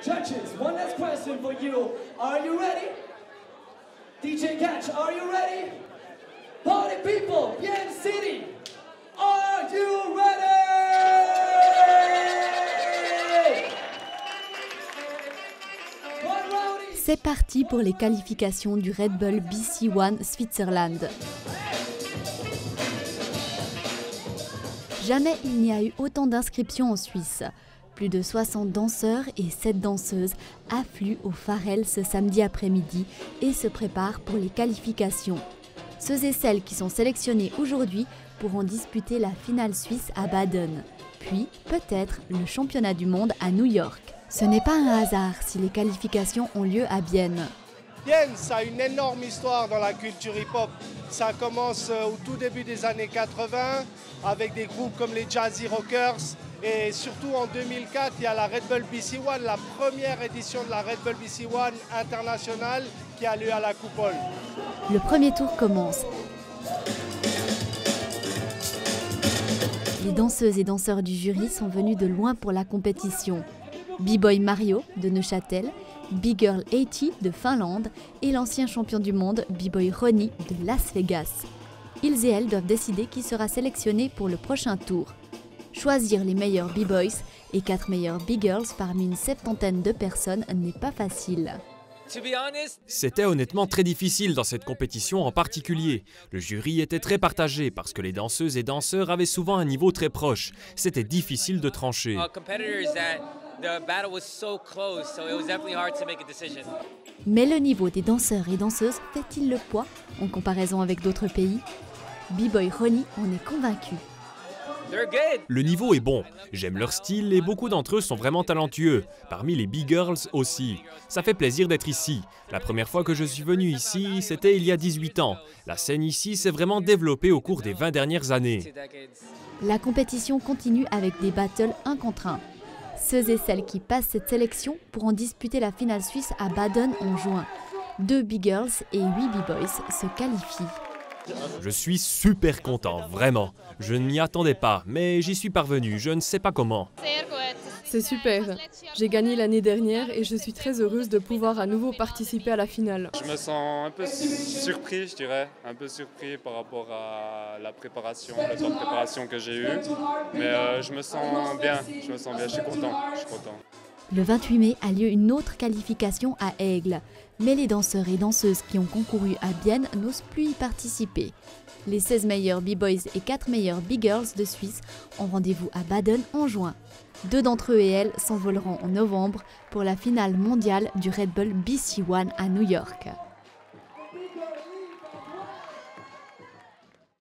Judges, one last question for you. Are you ready? DJ Catch, are you ready? Party people, Bien City, are you ready? C'est parti pour les qualifications du Red Bull BC One Switzerland. Jamais il n'y a eu autant d'inscriptions en Suisse. Plus de 60 danseurs et 7 danseuses affluent au Farel ce samedi après-midi et se préparent pour les qualifications. Ceux et celles qui sont sélectionnés aujourd'hui pourront disputer la finale suisse à Baden, puis peut-être le championnat du monde à New York. Ce n'est pas un hasard si les qualifications ont lieu à Bienne. Bienne, ça a une énorme histoire dans la culture hip-hop. Ça commence au tout début des années 80 avec des groupes comme les Jazzy Rockers. Et surtout en 2004, il y a la Red Bull BC One, la première édition de la Red Bull BC One internationale qui a lieu à la Coupole. Le premier tour commence. Les danseuses et danseurs du jury sont venus de loin pour la compétition. B-Boy Mario de Neuchâtel, B-Girl 80 de Finlande et l'ancien champion du monde B-Boy Ronnie de Las Vegas. Ils et elles doivent décider qui sera sélectionné pour le prochain tour. Choisir les meilleurs B-Boys et 4 meilleurs B-Girls parmi une 70aine de personnes n'est pas facile. C'était honnêtement très difficile dans cette compétition en particulier. Le jury était très partagé parce que les danseuses et danseurs avaient souvent un niveau très proche. C'était difficile de trancher. Mais le niveau des danseurs et danseuses fait-il le poids en comparaison avec d'autres pays? B-Boy Ronnie en est convaincu. Le niveau est bon, j'aime leur style et beaucoup d'entre eux sont vraiment talentueux, parmi les B-Girls aussi. Ça fait plaisir d'être ici. La première fois que je suis venu ici, c'était il y a 18 ans. La scène ici s'est vraiment développée au cours des 20 dernières années. La compétition continue avec des battles 1 contre 1. Ceux et celles qui passent cette sélection pourront disputer la finale suisse à Baden en juin. 2 B-Girls et 8 B-Boys se qualifient. Je suis super content, vraiment. Je ne m'y attendais pas, mais j'y suis parvenu, je ne sais pas comment. C'est super. J'ai gagné l'année dernière et je suis très heureuse de pouvoir à nouveau participer à la finale. Je me sens un peu surpris, je dirais. Un peu surpris par rapport à la préparation, le temps de préparation que j'ai eu. Mais je me sens bien, je suis content. Le 28 mai a lieu une autre qualification à Aigle. Mais les danseurs et danseuses qui ont concouru à Bienne n'osent plus y participer. Les 16 meilleurs B-Boys et 4 meilleurs B-Girls de Suisse ont rendez-vous à Baden en juin. 2 d'entre eux et elles s'envoleront en novembre pour la finale mondiale du Red Bull BC One à New York.